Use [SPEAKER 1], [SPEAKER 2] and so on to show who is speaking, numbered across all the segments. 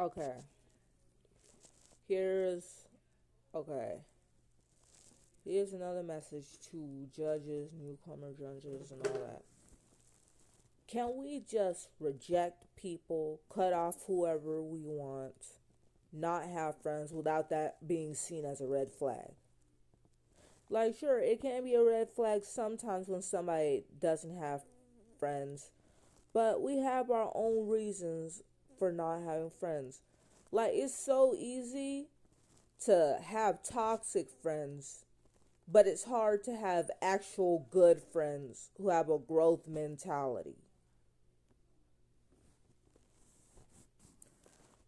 [SPEAKER 1] Okay. Here's okay. Here's another message to judges, newcomer judges, and all that. Can we just reject people, cut off whoever we want, not have friends without that being seen as a red flag? Like, sure, it can be a red flag sometimes when somebody doesn't have friends, but we have our own reasons for not having friends. Like, it's so easy to have toxic friends, but it's hard to have actual good friends who have a growth mentality.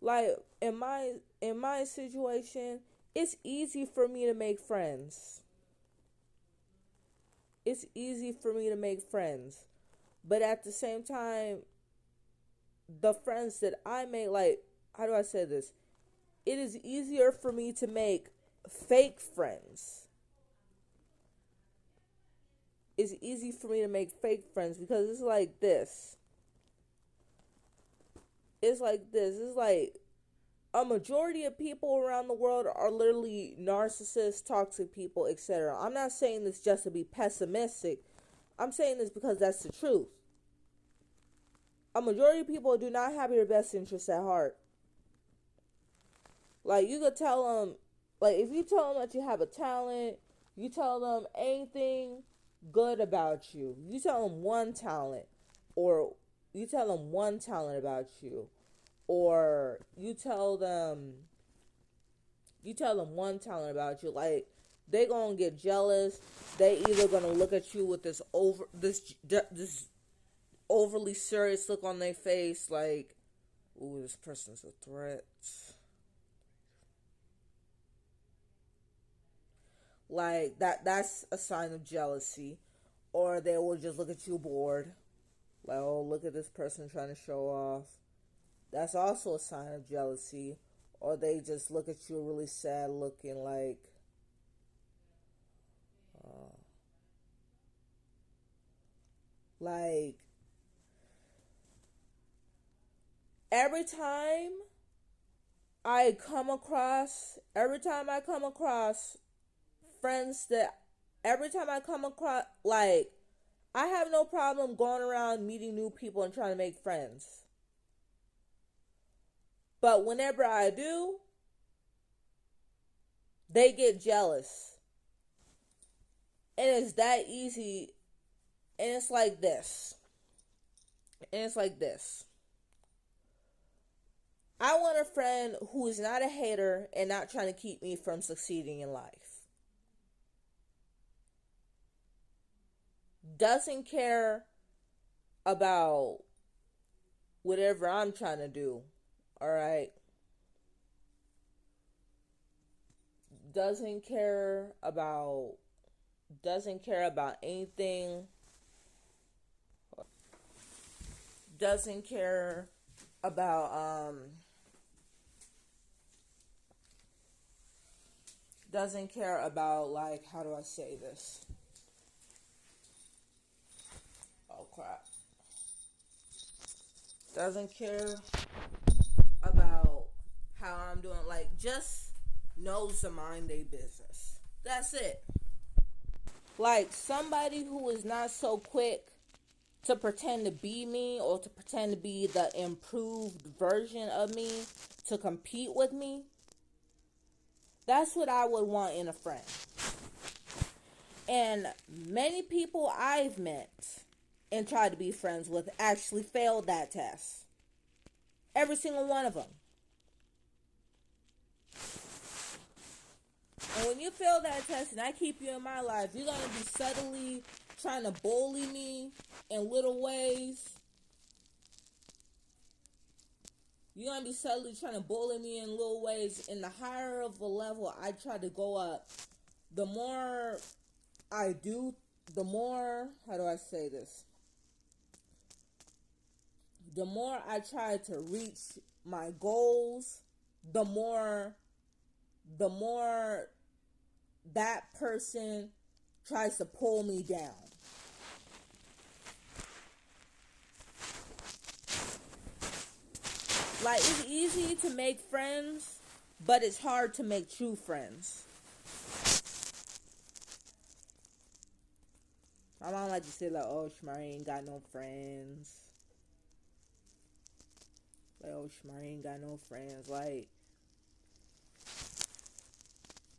[SPEAKER 1] Like in my situation, it's easy for me to make friends. It's easy for me to make friends. But at the same time, the friends that I make, like, how do I say this? It is easier for me to make fake friends. It's easy for me to make fake friends because it's like this. It's like this. It's like a majority of people around the world are literally narcissists, toxic people, etc. I'm not saying this just to be pessimistic. I'm saying this because that's the truth. A majority of people do not have your best interests at heart. Like, you could tell them, like, if you tell them that you have a talent, you tell them anything good about you. You tell them one talent, or you tell them one talent about you, or you tell them one talent about you. Like, they gonna get jealous. They either gonna look at you with this overly serious look on their face, like, ooh, this person's a threat. Like, that's a sign of jealousy. Or they will just look at you bored. Like, oh, look at this person trying to show off. That's also a sign of jealousy. Or they just look at you really sad looking, uh, like every time every time I come across friends that every time I come across, like, I have no problem going around meeting new people and trying to make friends. But whenever I do, they get jealous. And it's that easy. And it's like this. And it's like this. I want a friend who is not a hater and not trying to keep me from succeeding in life. Doesn't care about whatever I'm trying to do. All right. Doesn't care about doesn't care about anything. Doesn't care about doesn't care about, like, how do I say this? Oh crap. Doesn't care about how I'm doing, like, just knows to mind their business. That's it. Like, somebody who is not so quick to pretend to be me or to pretend to be the improved version of me to compete with me. That's what I would want in a friend. And many people I've met and tried to be friends with actually failed that test. Every single one of them. And when you fail that test and I keep you in my life, you're going to be subtly trying to bully me in little ways. You're going to be subtly trying to bully me in little ways. And the higher of a level I try to go up, the more I do, the more, how do I say this? The more I try to reach my goals, the more the more that person tries to pull me down. Like, it's easy to make friends, but it's hard to make true friends. My mom like to say, like, oh, Shamari ain't got no friends. Like, oh, Shamari ain't got no friends. Like,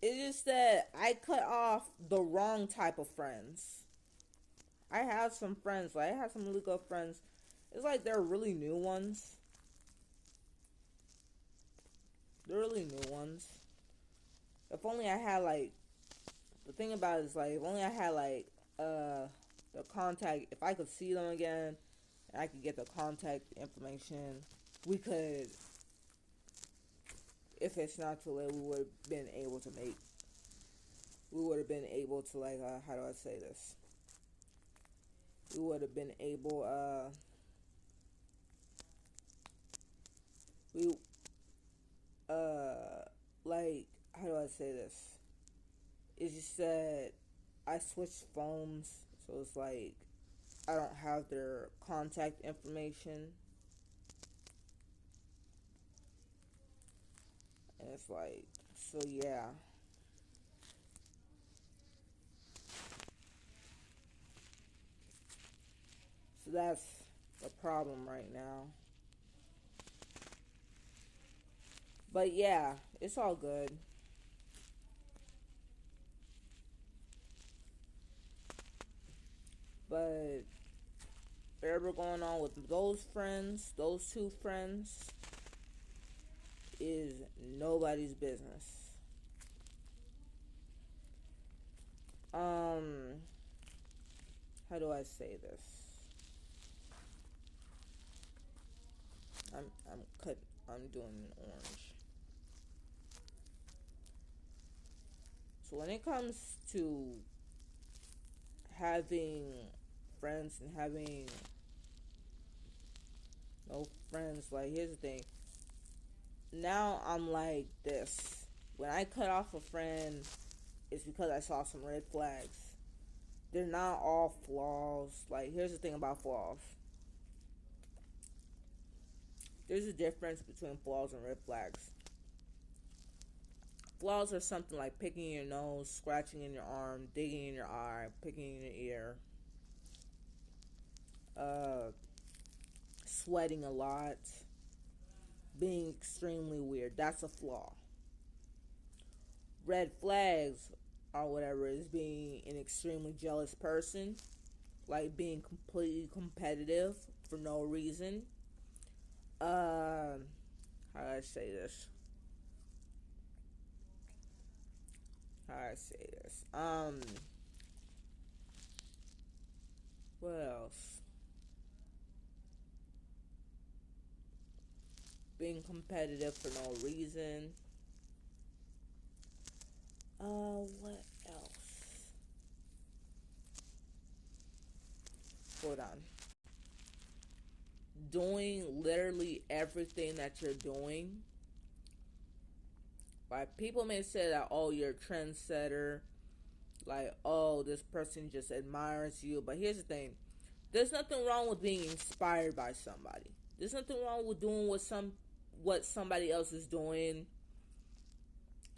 [SPEAKER 1] it's just that I cut off the wrong type of friends. I have some friends, like, I have some really good friends. It's like they're really new ones. They're really new ones. If only I had, like, the thing about it is, like, if only I had, like, the contact, if I could see them again, and I could get the contact information, we could, if it's not too late, we would have been able to make, we would have been able to, like, how do I say this? We would have been able, we, like, how do I say this? It's just that I switched phones, so it's like, I don't have their contact information. And it's like, so yeah. So that's the problem right now. But yeah, it's all good. But whatever going on with those friends, those two friends, is nobody's business. Um, how do I say this? I'm cut. I'm doing an orange. So when it comes to having friends and having no friends, like, here's the thing. Now I'm like this. When I cut off a friend, it's because I saw some red flags. They're not all flaws. Like, here's the thing about flaws. There's a difference between flaws and red flags. Flaws are something like picking your nose, scratching in your arm, digging in your eye, picking in your ear, uh, sweating a lot, being extremely weird. That's a flaw. Red flags or whatever is being an extremely jealous person, like being completely competitive for no reason. How do I say this? How do I say this? What else? Being competitive for no reason. What else? Hold on. Doing literally everything that you're doing. Like, people may say that, oh, you're a trendsetter. Like, oh, this person just admires you. But here's the thing. There's nothing wrong with being inspired by somebody. There's nothing wrong with doing what somebody else is doing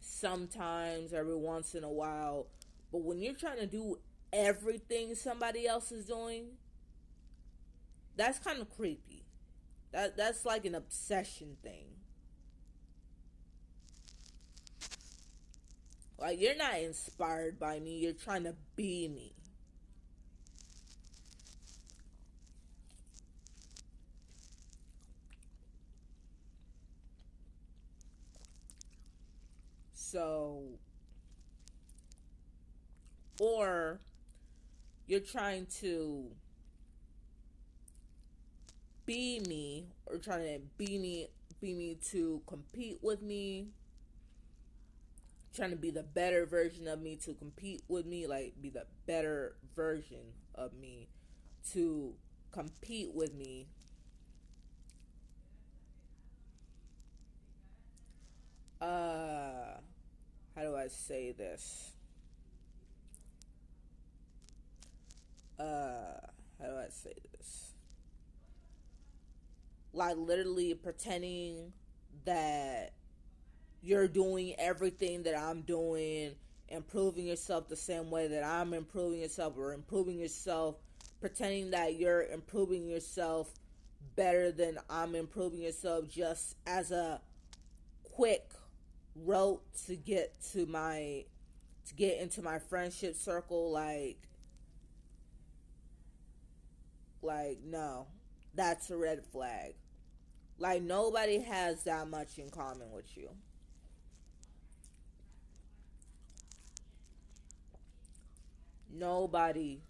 [SPEAKER 1] sometimes, every once in a while. But when you're trying to do everything somebody else is doing, that's kind of creepy. That's like an obsession thing. Like, you're not inspired by me, you're trying to be me. So, or you're trying to be me, or trying to be me to compete with me, trying to be the better version of me to compete with me, like, be the better version of me to compete with me. uh how do I say this? uh how do I say this? like literally pretending that you're doing everything that I'm doing, improving yourself the same way that I'm improving yourself, or improving yourself, pretending that you're improving yourself better than I'm improving yourself, just as a quick route to get into my friendship circle. Like no, that's a red flag. Like nobody has that much in common with you. Nobody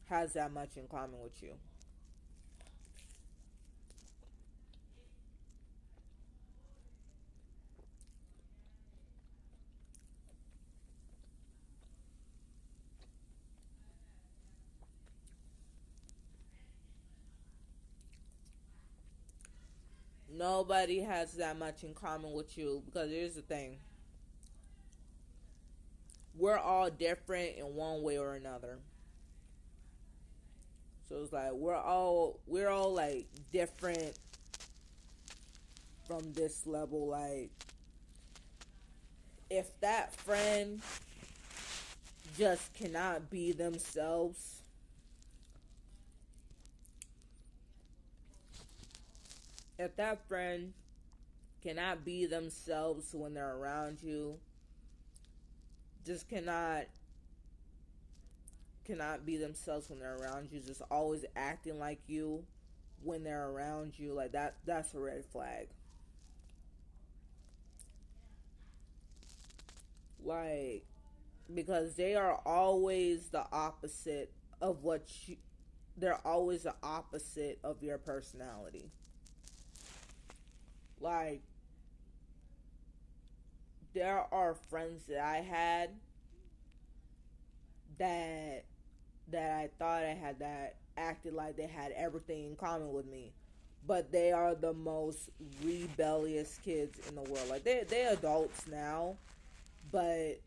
[SPEAKER 1] has that much in common with you. Nobody has that much in common with you, because here's the thing. We're all different in one way or another. So it's like we're all like different from this level. Like if that friend just cannot be themselves, if that friend cannot be themselves when they're around you, just cannot be themselves when they're around you, just always acting like you when they're around you, like that's a red flag. Like because they are always the opposite of what you they're always the opposite of your personality. Like there are friends that I had that I thought I had, that acted like they had everything in common with me. But they are the most rebellious kids in the world. Like they adults now, but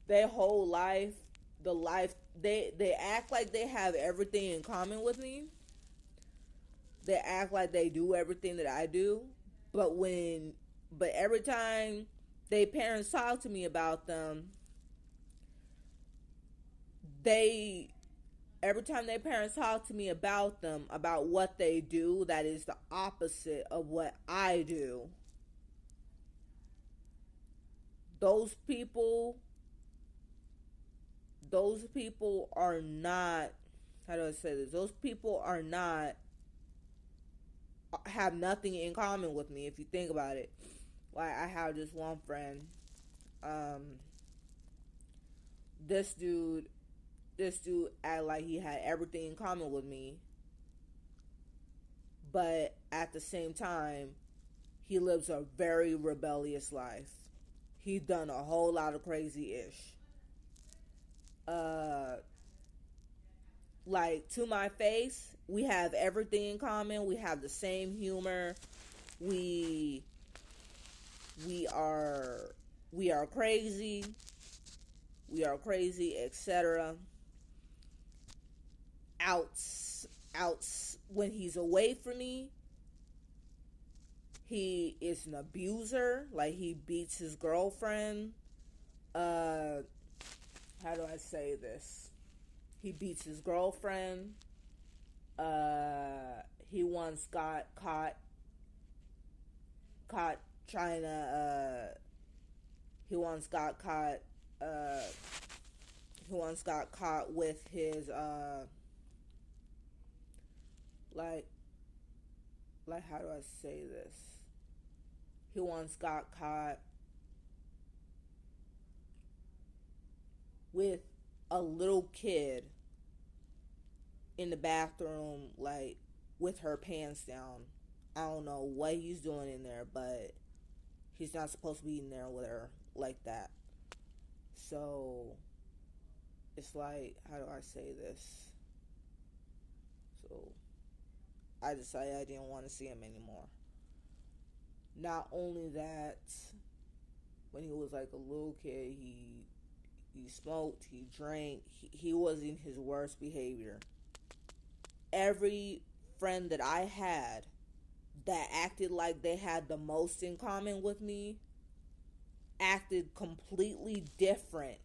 [SPEAKER 1] their whole life, the life they act like they have everything in common with me. They act like they do everything that I do, but every time they parents talk to me about them, they every time their parents talk to me about them, about what they do, that is the opposite of what I do. Those people, those people are not. How do I say this? Those people are not have nothing in common with me. If you think about it, like I have this one friend. Um, this dude, this dude act like he had everything in common with me, but at the same time, he lives a very rebellious life. He done a whole lot of crazy ish. Uh, like to my face, we have everything in common. We have the same humor. We we are we are crazy. We are crazy, etc. Outs outs when he's away from me, he is an abuser. Like he beats his girlfriend. Uh, how do I say this? He beats his girlfriend. He once got caught trying to. He once got caught. Uh, he once got caught with his like how do I say this? He once got caught with a little kid in the bathroom, like with her pants down. I don't know what he's doing in there, but he's not supposed to be in there with her like that. So it's like, how do I say this? So I decided I didn't want to see him anymore. Not only that, when he was like a little kid, he smoked, he drank, he was in his worst behavior. Every friend that I had that acted like they had the most in common with me acted completely different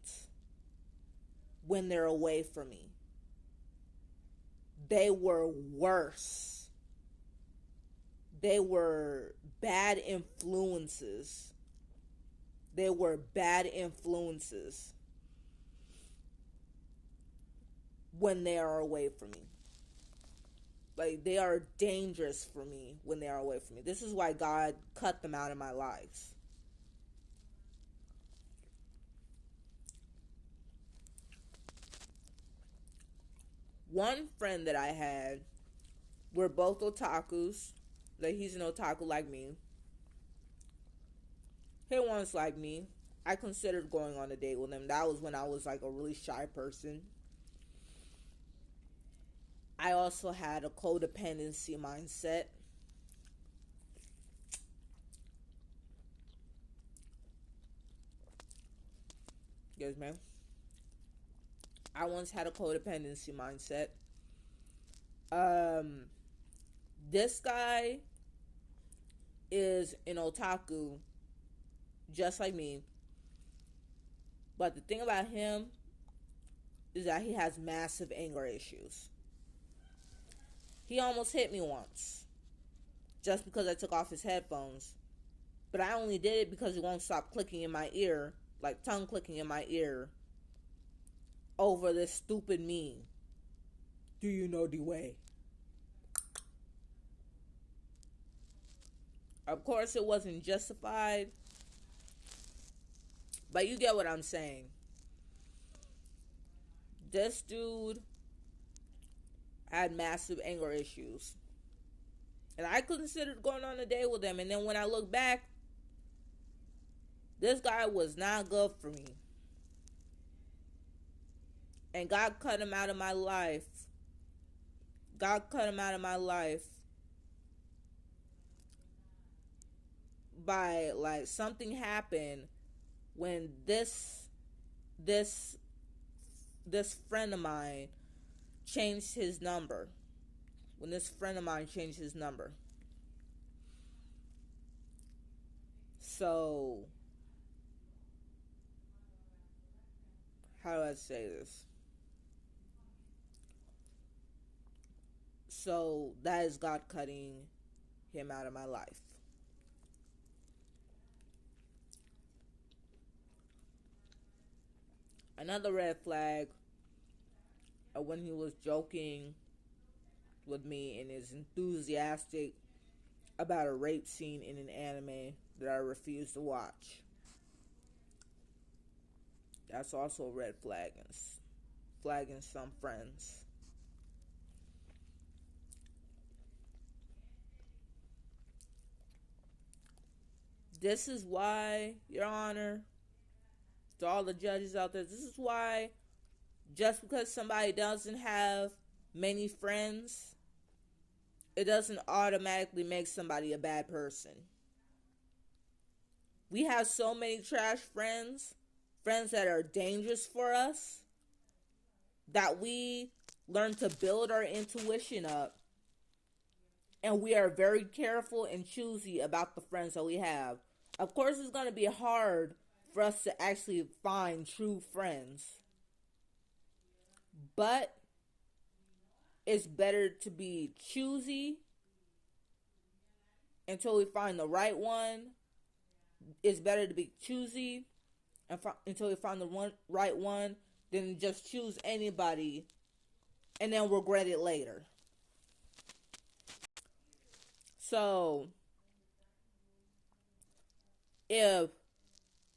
[SPEAKER 1] when they're away from me. They were worse. They were bad influences. They were bad influences when they are away from me. Like, they are dangerous for me when they are away from me. This is why God cut them out of my lives. One friend that I had, we're both otakus. Like, he's an otaku like me. He wants like me. I considered going on a date with him. That was when I was like a really shy person. I also had a codependency mindset. Yes, ma'am. I once had a codependency mindset. Um, this guy is an otaku, just like me. But the thing about him is that he has massive anger issues. He almost hit me once, just because I took off his headphones. But I only did it because he won't stop clicking in my ear, like tongue clicking in my ear, over this stupid meme. Do you know the way? Of course, it wasn't justified, but you get what I'm saying. This dude had massive anger issues. And I considered going on a date with him. And then when I look back, this guy was not good for me. And God cut him out of my life. God cut him out of my life by, like, something happened when this friend of mine changed his number. When this friend of mine changed his number. So, how do I say this? So, that is God cutting him out of my life. Another red flag, when he was joking with me and is enthusiastic about a rape scene in an anime that I refuse to watch. That's also a red flag flagging some friends. This is why, Your Honor, to all the judges out there, this is why just because somebody doesn't have many friends, it doesn't automatically make somebody a bad person. We have so many trash friends that are dangerous for us, that we learn to build our intuition up. And we are very careful and choosy about the friends that we have. Of course, it's going to be hard for us to actually find true friends. But it's better to be choosy until we find the right one. It's better to be choosy until we find the right one than just choose anybody and then regret it later. So, if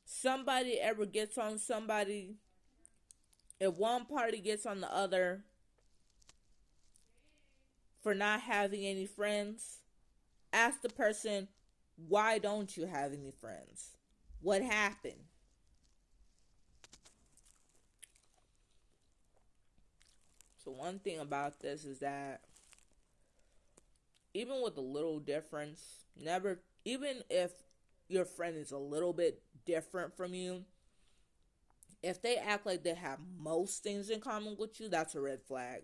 [SPEAKER 1] somebody ever gets on somebody, if one party gets on the other for not having any friends, ask the person, why don't you have any friends? What happened? So one thing about this is that even with a little difference, even if your friend is a little bit different from you, if they act like they have most things in common with you, that's a red flag.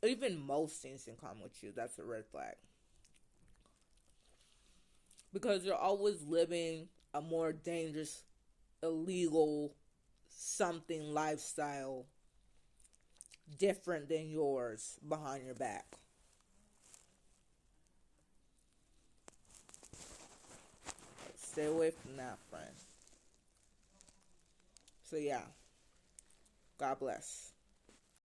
[SPEAKER 1] even most things in common with you, that's a red flag. Because you're always living a more dangerous, illegal, something lifestyle different than yours behind your back. Stay away from that, friend. So, yeah. God bless.